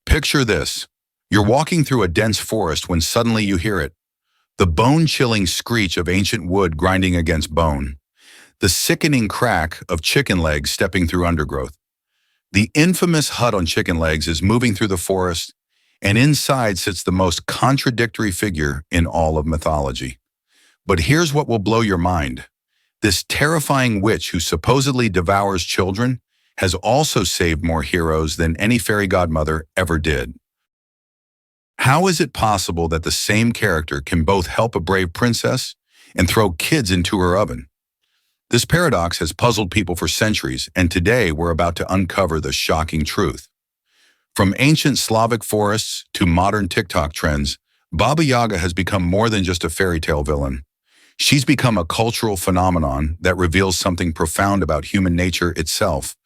Picture this. You're walking through a dense forest when suddenly you hear it. The bone-chilling screech of ancient wood grinding against bone. The sickening crack of chicken legs stepping through undergrowth. The infamous hut on chicken legs is moving through the forest, and inside sits the most contradictory figure in all of mythology. But here's what will blow your mind. This terrifying witch who supposedly devours children has also saved more heroes than any fairy godmother ever did. How is it possible that the same character can both help a brave princess and throw kids into her oven? This paradox has puzzled people for centuries, and today we're about to uncover the shocking truth. From ancient Slavic forests to modern TikTok trends, Baba Yaga has become more than just a fairy tale villain. She's become a cultural phenomenon that reveals something profound about human nature itself.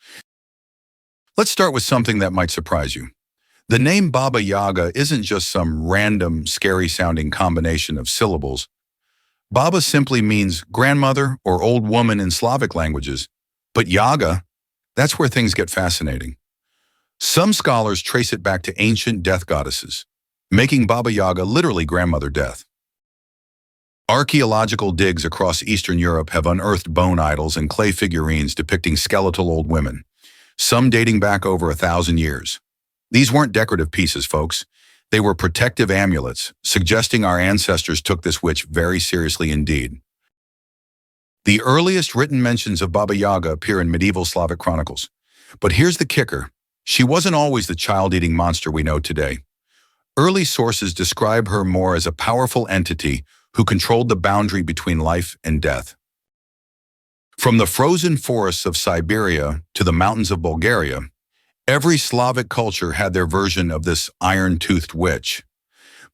Let's start with something that might surprise you. The name Baba Yaga isn't just some random, scary-sounding combination of syllables. Baba simply means grandmother or old woman in Slavic languages. But Yaga, that's where things get fascinating. Some scholars trace it back to ancient death goddesses, making Baba Yaga literally grandmother death. Archaeological digs across Eastern Europe have unearthed bone idols and clay figurines depicting skeletal old women, some dating back over 1,000 years. These weren't decorative pieces, folks. They were protective amulets, suggesting our ancestors took this witch very seriously indeed. The earliest written mentions of Baba Yaga appear in medieval Slavic chronicles. But here's the kicker. She wasn't always the child-eating monster we know today. Early sources describe her more as a powerful entity who controlled the boundary between life and death. From the frozen forests of Siberia to the mountains of Bulgaria, every Slavic culture had their version of this iron-toothed witch.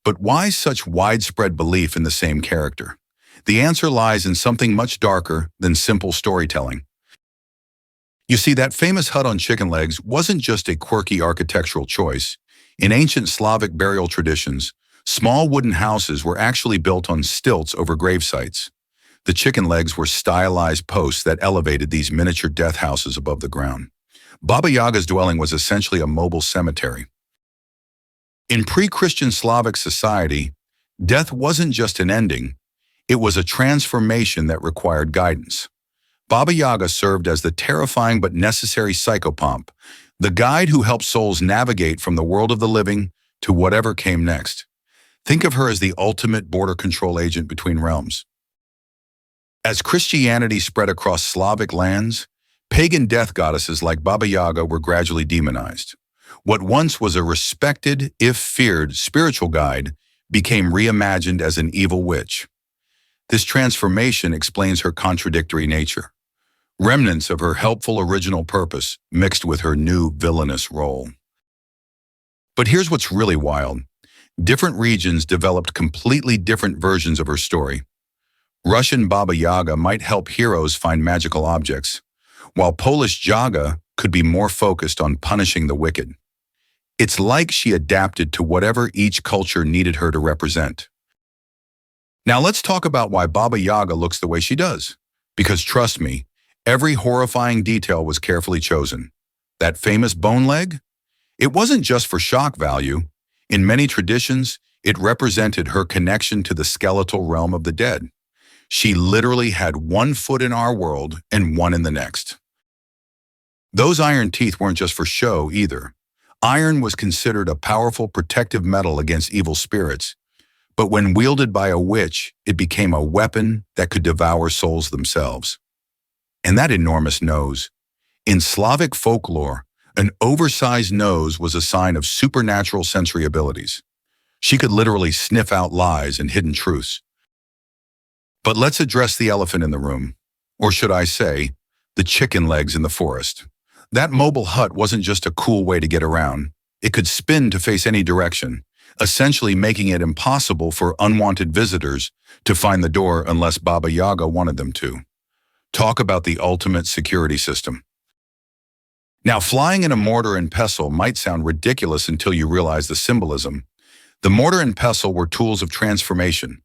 But why such widespread belief in the same character? The answer lies in something much darker than simple storytelling. You see, that famous hut on chicken legs wasn't just a quirky architectural choice. In ancient Slavic burial traditions, small wooden houses were actually built on stilts over grave sites. The chicken legs were stylized posts that elevated these miniature death houses above the ground. Baba Yaga's dwelling was essentially a mobile cemetery. In pre-Christian Slavic society, death wasn't just an ending, it was a transformation that required guidance. Baba Yaga served as the terrifying but necessary psychopomp, the guide who helped souls navigate from the world of the living to whatever came next. Think of her as the ultimate border control agent between realms. As Christianity spread across Slavic lands, pagan death goddesses like Baba Yaga were gradually demonized. What once was a respected, if feared, spiritual guide became reimagined as an evil witch. This transformation explains her contradictory nature. Remnants of her helpful original purpose mixed with her new villainous role. But here's what's really wild. Different regions developed completely different versions of her story. Russian Baba Yaga might help heroes find magical objects, while Polish Yaga could be more focused on punishing the wicked. It's like she adapted to whatever each culture needed her to represent. Now let's talk about why Baba Yaga looks the way she does. Because trust me, every horrifying detail was carefully chosen. That famous bone leg? It wasn't just for shock value. In many traditions, it represented her connection to the skeletal realm of the dead. She literally had one foot in our world and one in the next. Those iron teeth weren't just for show either. Iron was considered a powerful protective metal against evil spirits, but when wielded by a witch, it became a weapon that could devour souls themselves. And that enormous nose. In Slavic folklore, an oversized nose was a sign of supernatural sensory abilities. She could literally sniff out lies and hidden truths. But let's address the elephant in the room, or should I say, the chicken legs in the forest. That mobile hut wasn't just a cool way to get around. It could spin to face any direction, essentially making it impossible for unwanted visitors to find the door unless Baba Yaga wanted them to. Talk about the ultimate security system. Now, flying in a mortar and pestle might sound ridiculous until you realize the symbolism. The mortar and pestle were tools of transformation,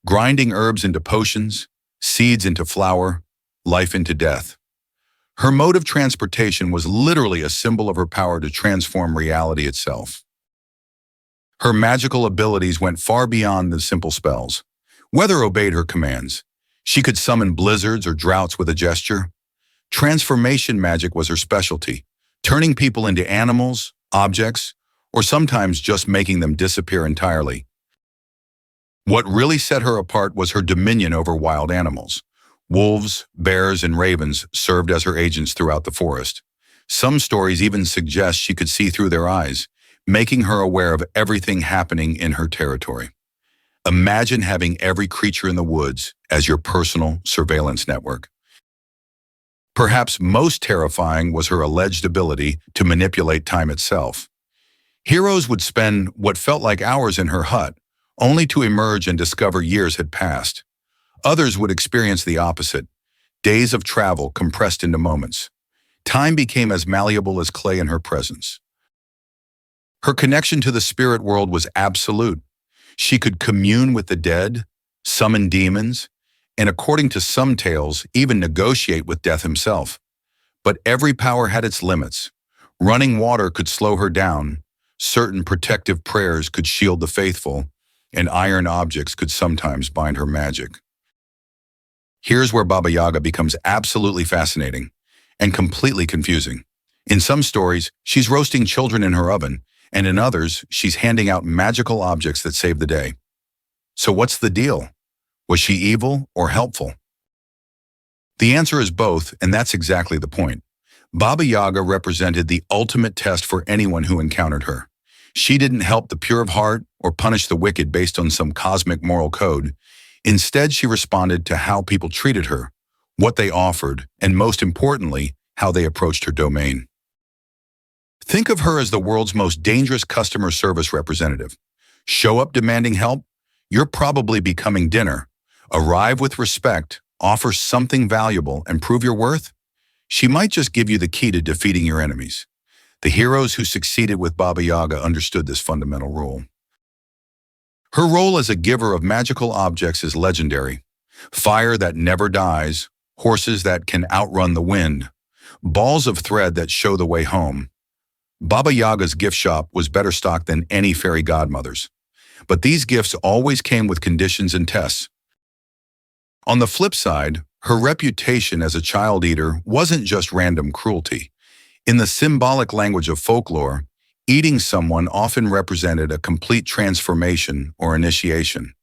grinding herbs into potions, seeds into flour, life into death. Her mode of transportation was literally a symbol of her power to transform reality itself. Her magical abilities went far beyond the simple spells. Weather obeyed her commands. She could summon blizzards or droughts with a gesture. Transformation magic was her specialty, turning people into animals, objects, or sometimes just making them disappear entirely. What really set her apart was her dominion over wild animals. Wolves, bears, and ravens served as her agents throughout the forest. Some stories even suggest she could see through their eyes, making her aware of everything happening in her territory. Imagine having every creature in the woods as your personal surveillance network. Perhaps most terrifying was her alleged ability to manipulate time itself. Heroes would spend what felt like hours in her hut, only to emerge and discover years had passed. Others would experience the opposite, days of travel compressed into moments. Time became as malleable as clay in her presence. Her connection to the spirit world was absolute. She could commune with the dead, summon demons, and according to some tales, even negotiate with death himself. But every power had its limits. Running water could slow her down, certain protective prayers could shield the faithful, and iron objects could sometimes bind her magic. Here's where Baba Yaga becomes absolutely fascinating and completely confusing. In some stories, she's roasting children in her oven, and in others, she's handing out magical objects that save the day. So what's the deal? Was she evil or helpful? The answer is both, and that's exactly the point. Baba Yaga represented the ultimate test for anyone who encountered her. She didn't help the pure of heart or punish the wicked based on some cosmic moral code. Instead, she responded to how people treated her, what they offered, and most importantly, how they approached her domain. Think of her as the world's most dangerous customer service representative. Show up demanding help? You're probably becoming dinner. Arrive with respect, offer something valuable, and prove your worth? She might just give you the key to defeating your enemies. The heroes who succeeded with Baba Yaga understood this fundamental rule. Her role as a giver of magical objects is legendary. Fire that never dies, horses that can outrun the wind, balls of thread that show the way home. Baba Yaga's gift shop was better stocked than any fairy godmother's. But these gifts always came with conditions and tests. On the flip side, her reputation as a child eater wasn't just random cruelty. In the symbolic language of folklore, eating someone often represented a complete transformation or initiation.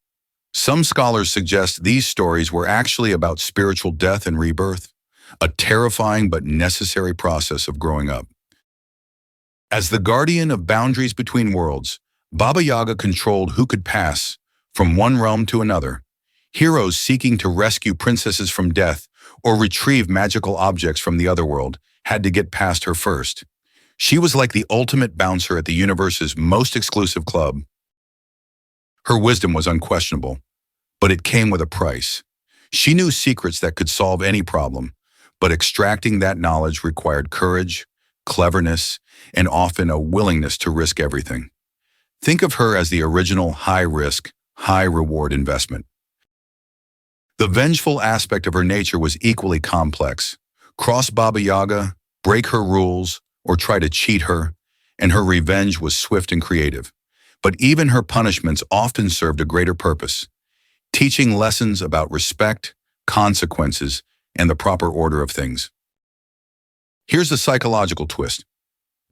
Some scholars suggest these stories were actually about spiritual death and rebirth, a terrifying but necessary process of growing up. As the guardian of boundaries between worlds, Baba Yaga controlled who could pass from one realm to another. Heroes seeking to rescue princesses from death or retrieve magical objects from the other world had to get past her first. She was like the ultimate bouncer at the universe's most exclusive club. Her wisdom was unquestionable, but it came with a price. She knew secrets that could solve any problem, but extracting that knowledge required courage, cleverness, and often a willingness to risk everything. Think of her as the original high-risk, high-reward investment. The vengeful aspect of her nature was equally complex. Cross Baba Yaga, break her rules, or try to cheat her, and her revenge was swift and creative. But even her punishments often served a greater purpose, teaching lessons about respect, consequences, and the proper order of things. Here's the psychological twist.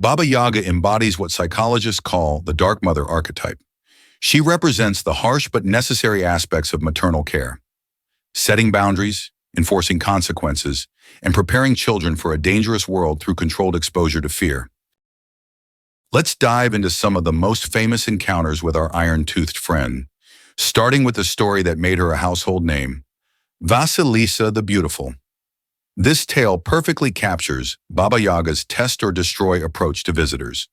Baba Yaga embodies what psychologists call the Dark Mother archetype. She represents the harsh but necessary aspects of maternal care, setting boundaries, enforcing consequences, and preparing children for a dangerous world through controlled exposure to fear. Let's dive into some of the most famous encounters with our iron-toothed friend, starting with the story that made her a household name, Vasilisa the Beautiful. This tale perfectly captures Baba Yaga's test or destroy approach to visitors.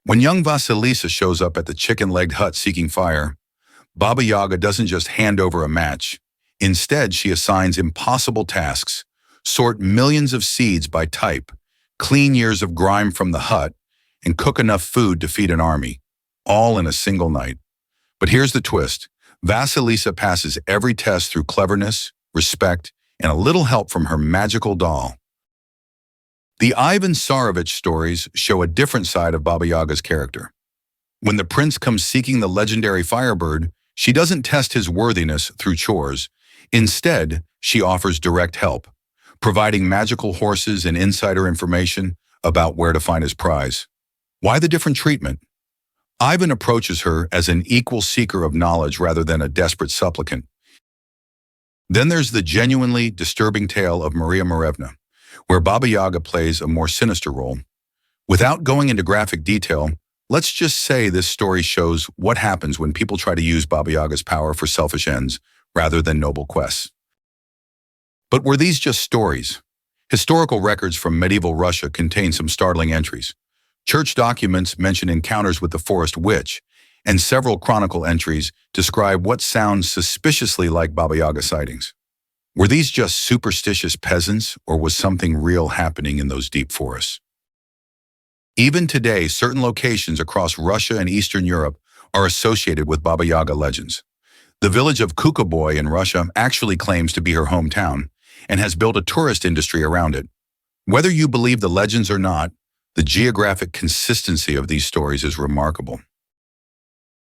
When young Vasilisa shows up at the chicken-legged hut seeking fire, Baba Yaga doesn't just hand over a match. Instead, she assigns impossible tasks, sort millions of seeds by type, clean years of grime from the hut, and cook enough food to feed an army, all in a single night. But here's the twist. Vasilisa passes every test through cleverness, respect, and a little help from her magical doll. The Ivan Tsarevich stories show a different side of Baba Yaga's character. When the prince comes seeking the legendary firebird, she doesn't test his worthiness through chores. Instead, she offers direct help, providing magical horses and insider information about where to find his prize. Why the different treatment? Ivan approaches her as an equal seeker of knowledge rather than a desperate supplicant. Then there's the genuinely disturbing tale of Maria Morevna, where Baba Yaga plays a more sinister role. Without going into graphic detail, let's just say this story shows what happens when people try to use Baba Yaga's power for selfish ends rather than noble quests. But were these just stories? Historical records from medieval Russia contain some startling entries. Church documents mention encounters with the forest witch, and several chronicle entries describe what sounds suspiciously like Baba Yaga sightings. Were these just superstitious peasants, or was something real happening in those deep forests? Even today, certain locations across Russia and Eastern Europe are associated with Baba Yaga legends. The village of Kukoboy in Russia actually claims to be her hometown and has built a tourist industry around it. Whether you believe the legends or not, the geographic consistency of these stories is remarkable.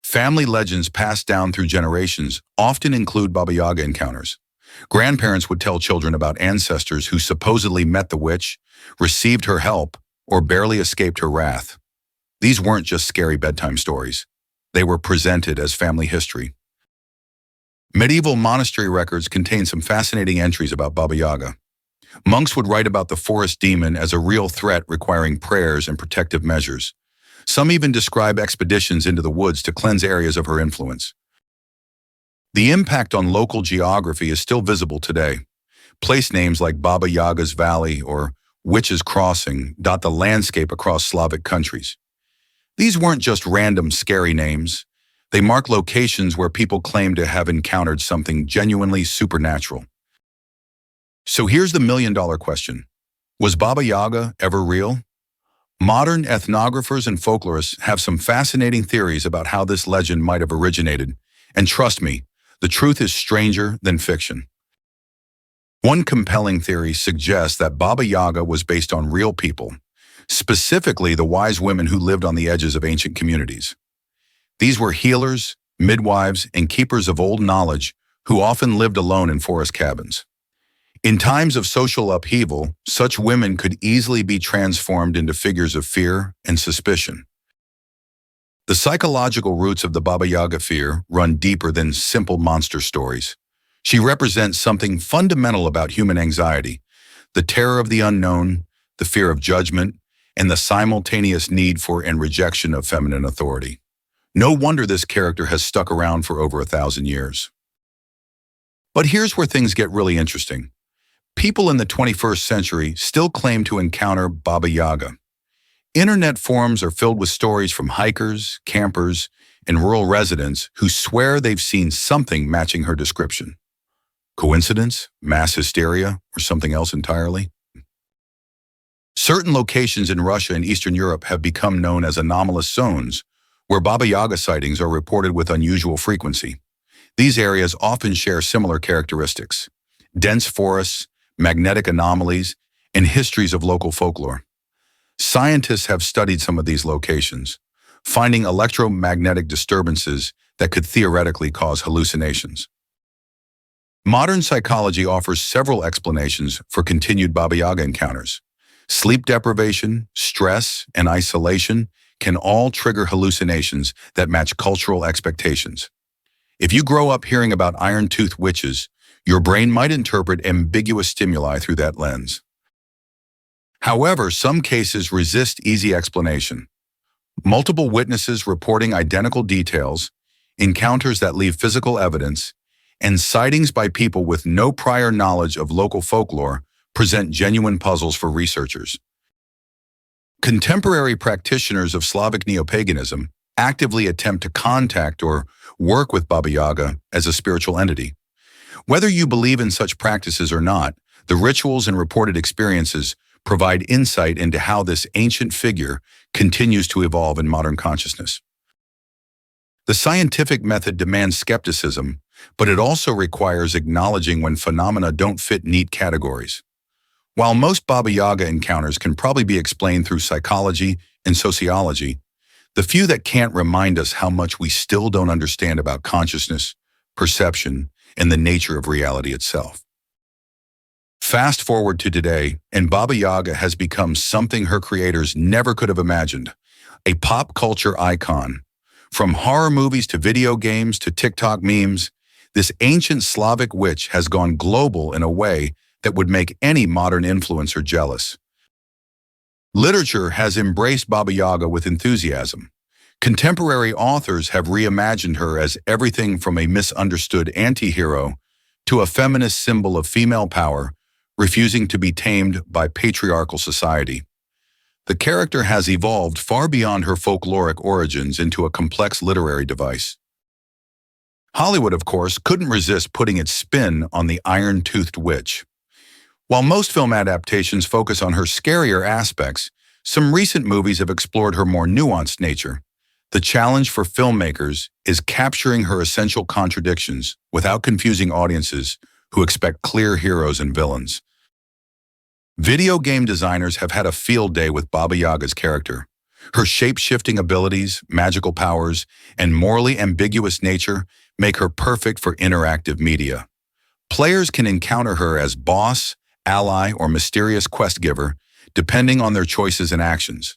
Family legends passed down through generations often include Baba Yaga encounters. Grandparents would tell children about ancestors who supposedly met the witch, received her help, or barely escaped her wrath. These weren't just scary bedtime stories. They were presented as family history. Medieval monastery records contain some fascinating entries about Baba Yaga. Monks would write about the forest demon as a real threat requiring prayers and protective measures. Some even describe expeditions into the woods to cleanse areas of her influence. The impact on local geography is still visible today. Place names like Baba Yaga's Valley or Witch's Crossing dot the landscape across Slavic countries. These weren't just random scary names. They mark locations where people claim to have encountered something genuinely supernatural. So here's the million-dollar question. Was Baba Yaga ever real? Modern ethnographers and folklorists have some fascinating theories about how this legend might have originated, and trust me, the truth is stranger than fiction. One compelling theory suggests that Baba Yaga was based on real people, specifically the wise women who lived on the edges of ancient communities. These were healers, midwives, and keepers of old knowledge who often lived alone in forest cabins. In times of social upheaval, such women could easily be transformed into figures of fear and suspicion. The psychological roots of the Baba Yaga fear run deeper than simple monster stories. She represents something fundamental about human anxiety, the terror of the unknown, the fear of judgment, and the simultaneous need for and rejection of feminine authority. No wonder this character has stuck around for over 1,000 years. But here's where things get really interesting. People in the 21st century still claim to encounter Baba Yaga. Internet forums are filled with stories from hikers, campers, and rural residents who swear they've seen something matching her description. Coincidence? Mass hysteria? Or something else entirely? Certain locations in Russia and Eastern Europe have become known as anomalous zones, where Baba Yaga sightings are reported with unusual frequency. These areas often share similar characteristics: dense forests, magnetic anomalies, and histories of local folklore. Scientists have studied some of these locations, finding electromagnetic disturbances that could theoretically cause hallucinations. Modern psychology offers several explanations for continued Baba Yaga encounters. Sleep deprivation, stress, and isolation can all trigger hallucinations that match cultural expectations. If you grow up hearing about iron-toothed witches, your brain might interpret ambiguous stimuli through that lens. However, some cases resist easy explanation. Multiple witnesses reporting identical details, encounters that leave physical evidence, and sightings by people with no prior knowledge of local folklore present genuine puzzles for researchers. Contemporary practitioners of Slavic neopaganism actively attempt to contact or work with Baba Yaga as a spiritual entity. Whether you believe in such practices or not, the rituals and reported experiences provide insight into how this ancient figure continues to evolve in modern consciousness. The scientific method demands skepticism, but it also requires acknowledging when phenomena don't fit neat categories. While most Baba Yaga encounters can probably be explained through psychology and sociology, The few that can't remind us how much we still don't understand about consciousness, perception, and the nature of reality itself. Fast forward to today, and Baba Yaga has become something her creators never could have imagined, a pop culture icon. From horror movies to video games to TikTok memes, this ancient Slavic witch has gone global in a way that would make any modern influencer jealous. Literature has embraced Baba Yaga with enthusiasm. Contemporary authors have reimagined her as everything from a misunderstood anti-hero to a feminist symbol of female power, refusing to be tamed by patriarchal society. The character has evolved far beyond her folkloric origins into a complex literary device. Hollywood, of course, couldn't resist putting its spin on the iron-toothed witch. While most film adaptations focus on her scarier aspects, some recent movies have explored her more nuanced nature. The challenge for filmmakers is capturing her essential contradictions without confusing audiences who expect clear heroes and villains. Video game designers have had a field day with Baba Yaga's character. Her shape-shifting abilities, magical powers, and morally ambiguous nature make her perfect for interactive media. Players can encounter her as boss, ally, or mysterious quest giver, depending on their choices and actions.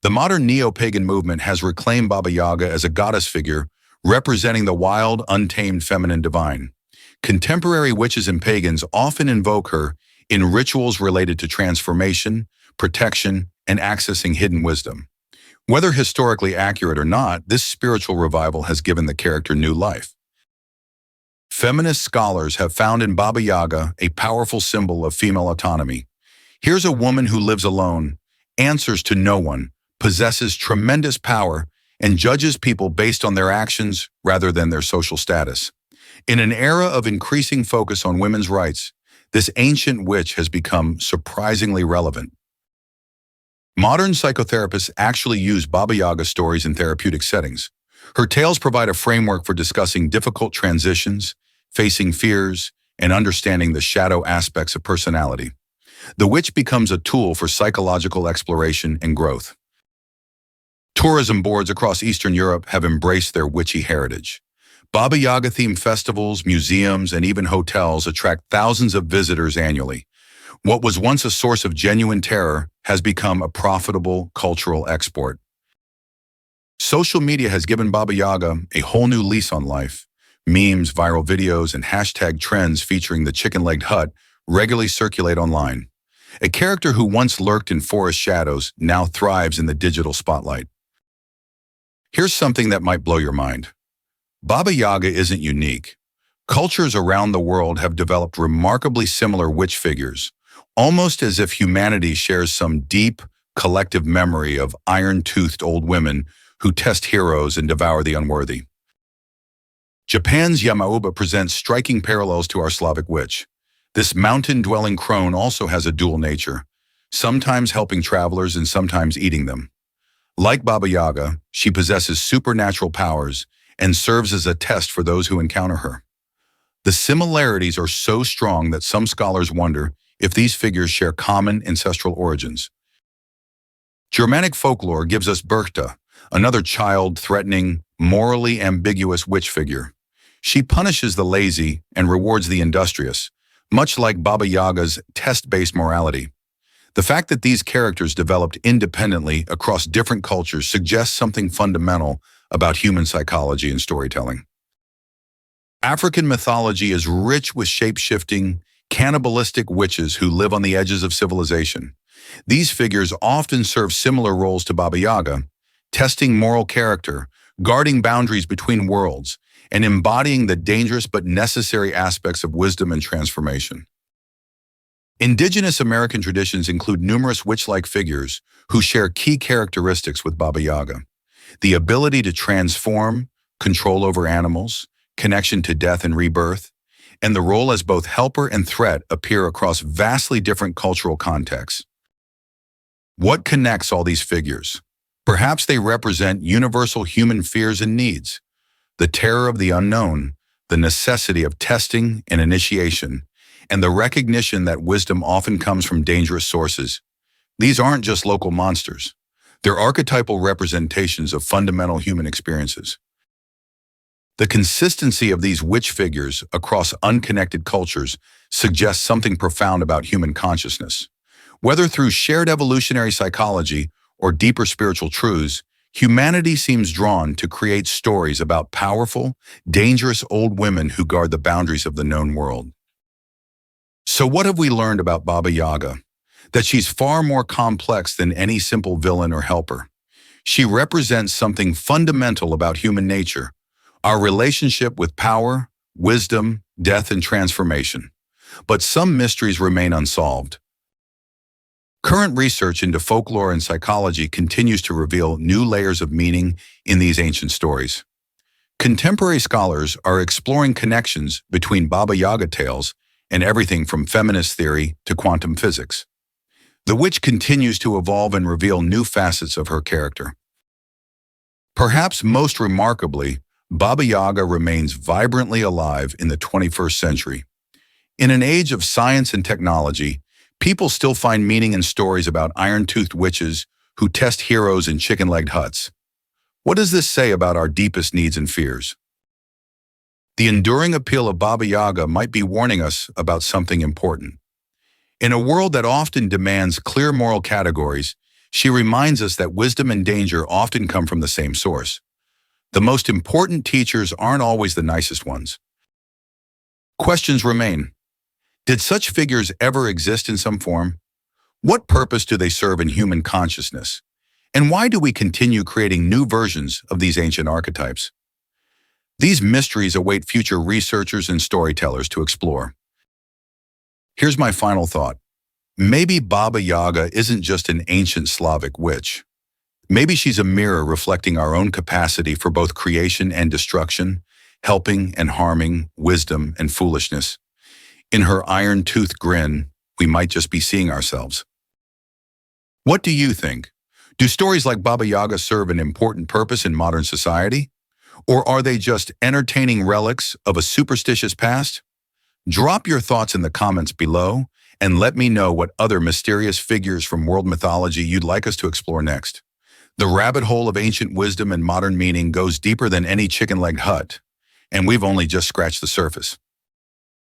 The modern neo-pagan movement has reclaimed Baba Yaga as a goddess figure, representing the wild, untamed feminine divine. Contemporary witches and pagans often invoke her in rituals related to transformation, protection, and accessing hidden wisdom. Whether historically accurate or not, this spiritual revival has given the character new life. Feminist scholars have found in Baba Yaga a powerful symbol of female autonomy. Here's a woman who lives alone, answers to no one, possesses tremendous power, and judges people based on their actions rather than their social status. In an era of increasing focus on women's rights, this ancient witch has become surprisingly relevant. Modern psychotherapists actually use Baba Yaga stories in therapeutic settings. Her tales provide a framework for discussing difficult transitions, facing fears, and understanding the shadow aspects of personality. The witch becomes a tool for psychological exploration and growth. Tourism boards across Eastern Europe have embraced their witchy heritage. Baba Yaga-themed festivals, museums, and even hotels attract thousands of visitors annually. What was once a source of genuine terror has become a profitable cultural export. Social media has given Baba Yaga a whole new lease on life. Memes, viral videos, and hashtag trends featuring the chicken-legged hut regularly circulate online. A character who once lurked in forest shadows now thrives in the digital spotlight. Here's something that might blow your mind. Baba Yaga isn't unique. Cultures around the world have developed remarkably similar witch figures, almost as if humanity shares some deep, collective memory of iron-toothed old women who test heroes and devour the unworthy. Japan's Yamauba presents striking parallels to our Slavic witch. This mountain-dwelling crone also has a dual nature, sometimes helping travelers and sometimes eating them. Like Baba Yaga, she possesses supernatural powers and serves as a test for those who encounter her. The similarities are so strong that some scholars wonder if these figures share common ancestral origins. Germanic folklore gives us Berchta, another child-threatening, morally ambiguous witch figure. She punishes the lazy and rewards the industrious, much like Baba Yaga's test-based morality. The fact that these characters developed independently across different cultures suggests something fundamental about human psychology and storytelling. African mythology is rich with shape-shifting, cannibalistic witches who live on the edges of civilization. These figures often serve similar roles to Baba Yaga, testing moral character, guarding boundaries between worlds, and embodying the dangerous but necessary aspects of wisdom and transformation. Indigenous American traditions include numerous witch-like figures who share key characteristics with Baba Yaga. The ability to transform, control over animals, connection to death and rebirth, and the role as both helper and threat appear across vastly different cultural contexts. What connects all these figures? Perhaps they represent universal human fears and needs, the terror of the unknown, the necessity of testing and initiation, and the recognition that wisdom often comes from dangerous sources. These aren't just local monsters. They're archetypal representations of fundamental human experiences. The consistency of these witch figures across unconnected cultures suggests something profound about human consciousness. Whether through shared evolutionary psychology or deeper spiritual truths, humanity seems drawn to create stories about powerful, dangerous old women who guard the boundaries of the known world. So what have we learned about Baba Yaga? That she's far more complex than any simple villain or helper. She represents something fundamental about human nature, our relationship with power, wisdom, death, and transformation. But some mysteries remain unsolved. Current research into folklore and psychology continues to reveal new layers of meaning in these ancient stories. Contemporary scholars are exploring connections between Baba Yaga tales and everything from feminist theory to quantum physics. The witch continues to evolve and reveal new facets of her character. Perhaps most remarkably, Baba Yaga remains vibrantly alive in the 21st century. In an age of science and technology, people still find meaning in stories about iron-toothed witches who test heroes in chicken-legged huts. What does this say about our deepest needs and fears? The enduring appeal of Baba Yaga might be warning us about something important. In a world that often demands clear moral categories, she reminds us that wisdom and danger often come from the same source. The most important teachers aren't always the nicest ones. Questions remain. Did such figures ever exist in some form? What purpose do they serve in human consciousness? And why do we continue creating new versions of these ancient archetypes? These mysteries await future researchers and storytellers to explore. Here's my final thought. Maybe Baba Yaga isn't just an ancient Slavic witch. Maybe she's a mirror reflecting our own capacity for both creation and destruction, helping and harming, wisdom and foolishness. In her iron-toothed grin, we might just be seeing ourselves. What do you think? Do stories like Baba Yaga serve an important purpose in modern society? Or are they just entertaining relics of a superstitious past? Drop your thoughts in the comments below and let me know what other mysterious figures from world mythology you'd like us to explore next. The rabbit hole of ancient wisdom and modern meaning goes deeper than any chicken-legged hut, and we've only just scratched the surface.